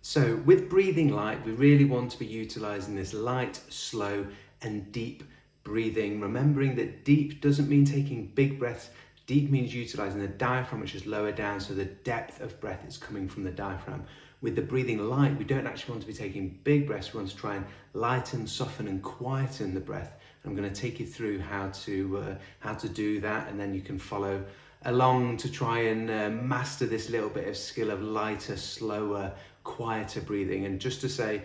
So with breathing light, we really want to be utilizing this light, slow and deep breathing, remembering that deep doesn't mean taking big breaths. Deep means utilizing the diaphragm, which is lower down, so the depth of breath is coming from the diaphragm. With the breathing light, we don't actually want to be taking big breaths. We want to try and lighten, soften and quieten the breath. I'm going to take you through how to do that, and then you can follow along to try and master this little bit of skill of lighter, slower, quieter breathing. And just to say,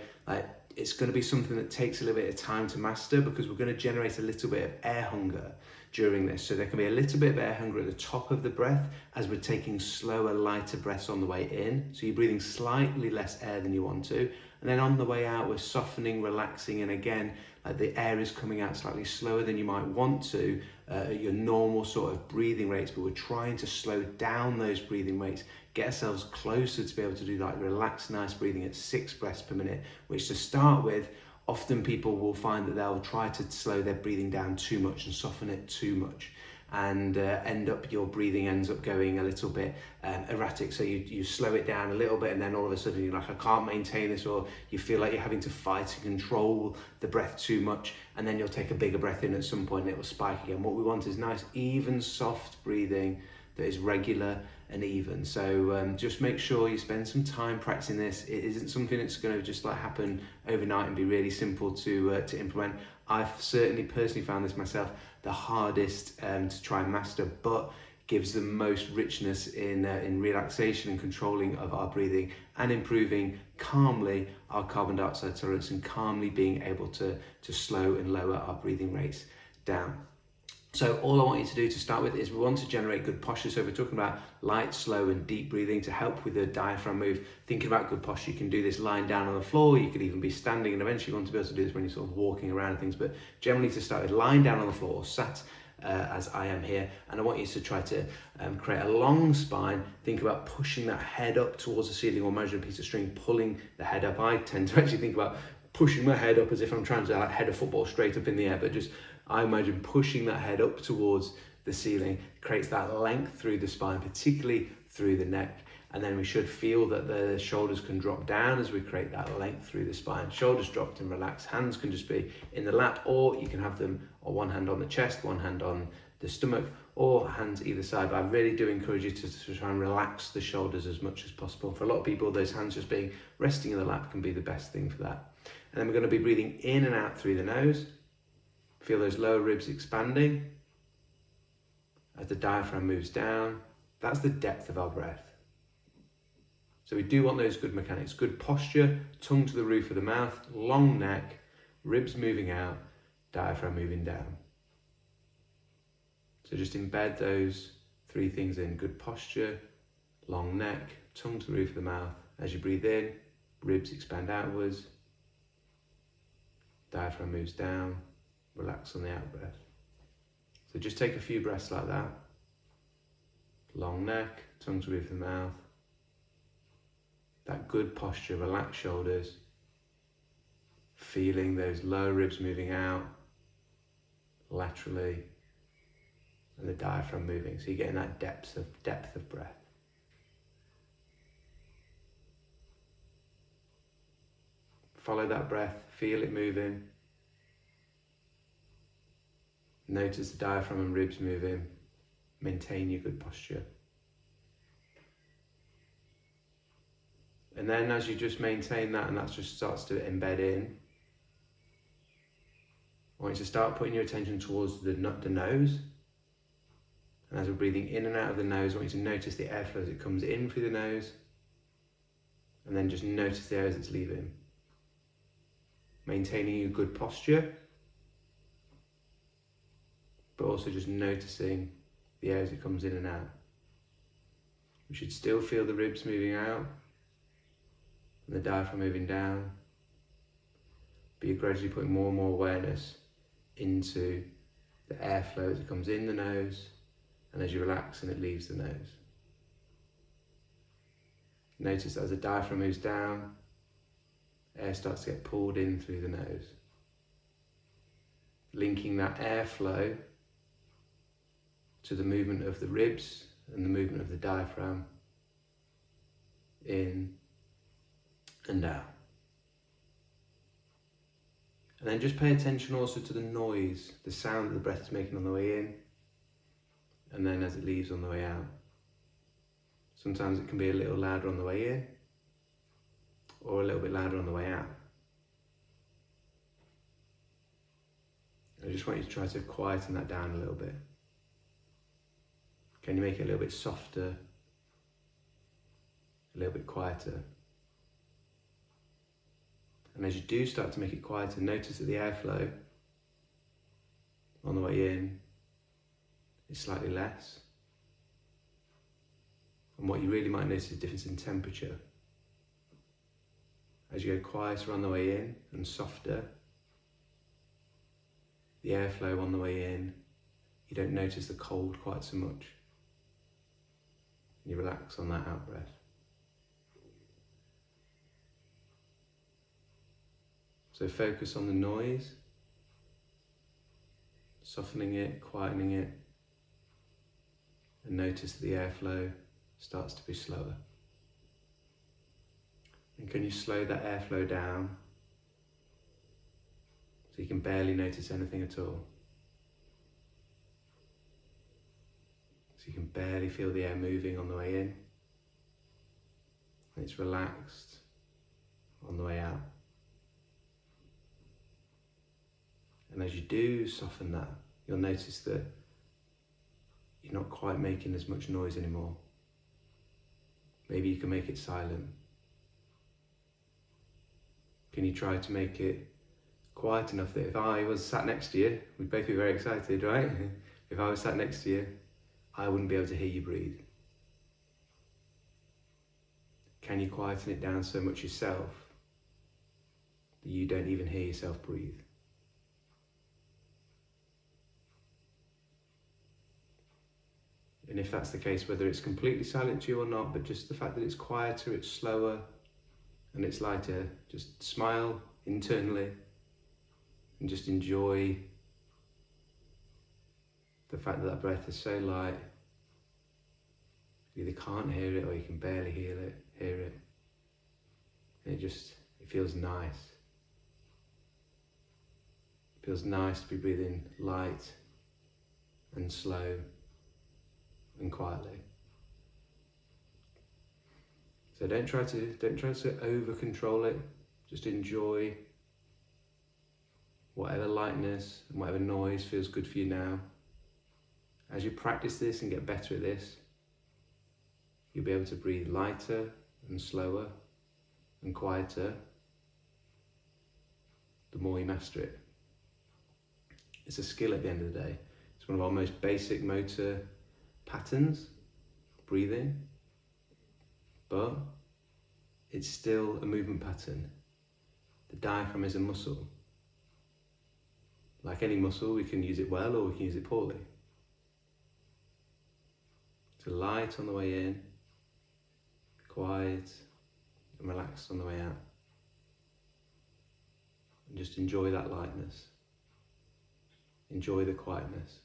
it's going to be something that takes a little bit of time to master, because we're going to generate a little bit of air hunger during this. So there can be a little bit of air hunger at the top of the breath as we're taking slower, lighter breaths on the way in. So you're breathing slightly less air than you want to. And then on the way out, we're softening, relaxing. And again, the air is coming out slightly slower than you might want to at your normal sort of breathing rates, but we're trying to slow down those breathing rates, get ourselves closer to be able to do like relaxed, nice breathing at 6 breaths per minute, which to start with, often people will find that they'll try to slow their breathing down too much and soften it too much, and your breathing ends up going a little bit erratic. So you slow it down a little bit, and then all of a sudden you're like, I can't maintain this, or you feel like you're having to fight and control the breath too much, and then you'll take a bigger breath in at some point and it will spike again. What we want is nice, even, soft breathing that is regular and even. So just make sure you spend some time practicing this. It isn't something that's going to just like happen overnight and be really simple to implement. I've certainly personally found this myself the hardest to try and master, but gives the most richness in relaxation and controlling of our breathing, and improving calmly our carbon dioxide tolerance, and calmly being able to slow and lower our breathing rates down. So all I want you to do to start with is we want to generate good posture. So if we're talking about light, slow and deep breathing to help with the diaphragm move, thinking about good posture, you can do this lying down on the floor, you could even be standing, and eventually you want to be able to do this when you're sort of walking around and things, but generally to start with, lying down on the floor, sat as I am here, and I want you to try to create a long spine. Think about pushing that head up towards the ceiling, or measuring a piece of string, pulling the head up. I tend to actually think about pushing my head up as if I'm trying to head a football straight up in the air, but just I imagine pushing that head up towards the ceiling creates that length through the spine, particularly through the neck. And then we should feel that the shoulders can drop down as we create that length through the spine. Shoulders dropped and relaxed. Hands can just be in the lap, or you can have them on one hand on the chest, one hand on the stomach, or hands either side. But I really do encourage you to try and relax the shoulders as much as possible. For a lot of people, those hands just being resting in the lap can be the best thing for that. And then we're going to be breathing in and out through the nose. Feel those lower ribs expanding as the diaphragm moves down. That's the depth of our breath. So we do want those good mechanics, good posture, tongue to the roof of the mouth, long neck, ribs moving out, diaphragm moving down. So just embed those 3 things in: good posture, long neck, tongue to the roof of the mouth. As you breathe in, ribs expand outwards, diaphragm moves down, relax on the out breath. So just take a few breaths like that. Long neck, tongue to the roof of the mouth. That good posture, relaxed shoulders. Feeling those lower ribs moving out laterally, and the diaphragm moving. So you're getting that depth of breath. Follow that breath, feel it moving. Notice the diaphragm and ribs moving. Maintain your good posture. And then as you just maintain that, and that just starts to embed in, I want you to start putting your attention towards the nose. And as we're breathing in and out of the nose, I want you to notice the airflow as it comes in through the nose, and then just notice the air as it's leaving. Maintaining a good posture, but also just noticing the air as it comes in and out. We should still feel the ribs moving out and the diaphragm moving down, but you're gradually putting more and more awareness into the airflow as it comes in the nose and as you relax and it leaves the nose. Notice that as the diaphragm moves down, air starts to get pulled in through the nose. Linking that airflow to the movement of the ribs and the movement of the diaphragm in and out. And then just pay attention also to the noise, the sound that the breath is making on the way in, and then as it leaves on the way out. Sometimes it can be a little louder on the way in, or a little bit louder on the way out. I just want you to try to quieten that down a little bit. Can you make it a little bit softer, a little bit quieter? And as you do start to make it quieter, notice that the airflow on the way in is slightly less. And what you really might notice is a difference in temperature. As you go quieter on the way in and softer, the airflow on the way in, you don't notice the cold quite so much. You relax on that out breath. So focus on the noise, softening it, quietening it, and notice that the airflow starts to be slower. And can you slow that airflow down so you can barely notice anything at all? So you can barely feel the air moving on the way in, and it's relaxed on the way out. And as you do soften that, you'll notice that you're not quite making as much noise anymore. Maybe you can make it silent. Can you try to make it quiet enough that if I was sat next to you, we'd both be very excited, right? If I was sat next to you, I wouldn't be able to hear you breathe. Can you quieten it down so much yourself that you don't even hear yourself breathe? And if that's the case, whether it's completely silent to you or not, but just the fact that it's quieter, it's slower, and it's lighter, just smile internally and just enjoy the fact that that breath is so light. You either can't hear it or you can barely hear it. And it feels nice. It feels nice to be breathing light and slow and quietly. So don't try to over control it. Just enjoy whatever lightness and whatever noise feels good for you now. As you practice this and get better at this, you'll be able to breathe lighter and slower and quieter the more you master it. It's a skill at the end of the day. It's one of our most basic motor patterns, breathing, but it's still a movement pattern. The diaphragm is a muscle. Like any muscle, we can use it well or we can use it poorly. So light on the way in, quiet and relaxed on the way out. And just enjoy that lightness. Enjoy the quietness.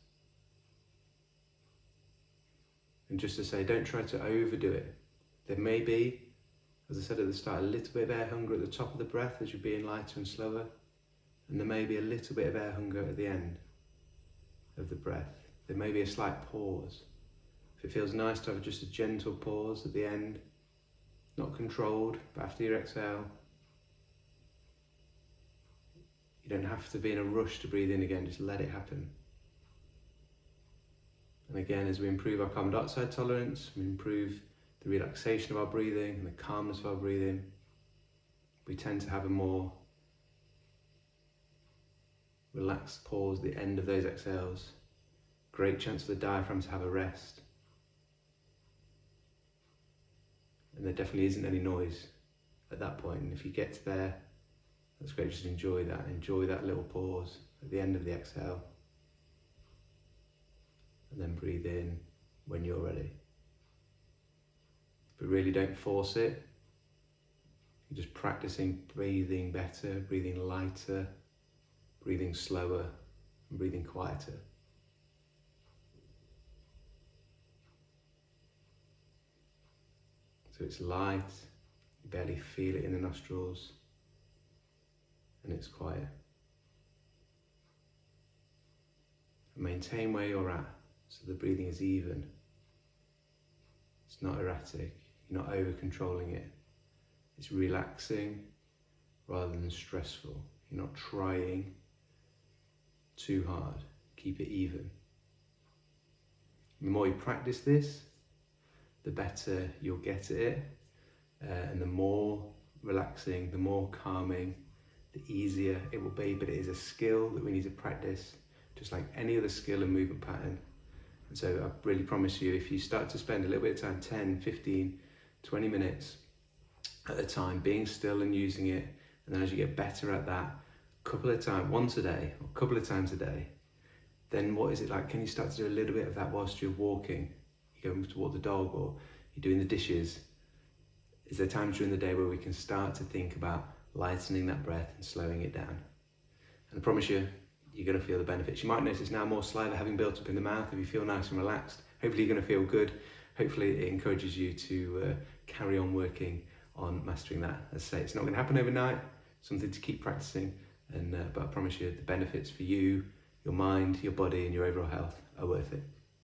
And just to say, don't try to overdo it. There may be, as I said at the start, a little bit of air hunger at the top of the breath as you're being lighter and slower. And there may be a little bit of air hunger at the end of the breath. There may be a slight pause. If it feels nice to have just a gentle pause at the end, not controlled, but after your exhale, you don't have to be in a rush to breathe in again, just let it happen. And again, as we improve our carbon dioxide tolerance, we improve the relaxation of our breathing and the calmness of our breathing, we tend to have a more relaxed pause at the end of those exhales. Great chance for the diaphragm to have a rest. And there definitely isn't any noise at that point. And if you get to there, that's great, just enjoy that. Enjoy that little pause at the end of the exhale. And then breathe in when you're ready. But really don't force it. You're just practicing breathing better, breathing lighter, breathing slower, and breathing quieter. So it's light, You barely feel it in the nostrils, and it's quiet. And maintain where you're at, so the breathing is even. It's not erratic, you're not over controlling it. It's relaxing rather than stressful. You're not trying too hard. Keep it even. The more you practice this, the better you'll get at it, and the more relaxing, the more calming, the easier it will be. But it is a skill that we need to practice, just like any other skill and movement pattern. And so I really promise you, if you start to spend a little bit of time, 10, 15, 20 minutes at a time, being still and using it, and then as you get better at that, a couple of times, once a day, or a couple of times a day, then what is it like? Can you start to do a little bit of that whilst you're walking? You're going to walk the dog, or you're doing the dishes. Is there times during the day where we can start to think about lightening that breath and slowing it down? And I promise you, you're going to feel the benefits. You might notice now more saliva having built up in the mouth. If you feel nice and relaxed, hopefully you're going to feel good. Hopefully it encourages you to carry on working on mastering that. As I say, it's not going to happen overnight, something to keep practicing, but I promise you the benefits for you, your mind, your body and your overall health are worth it.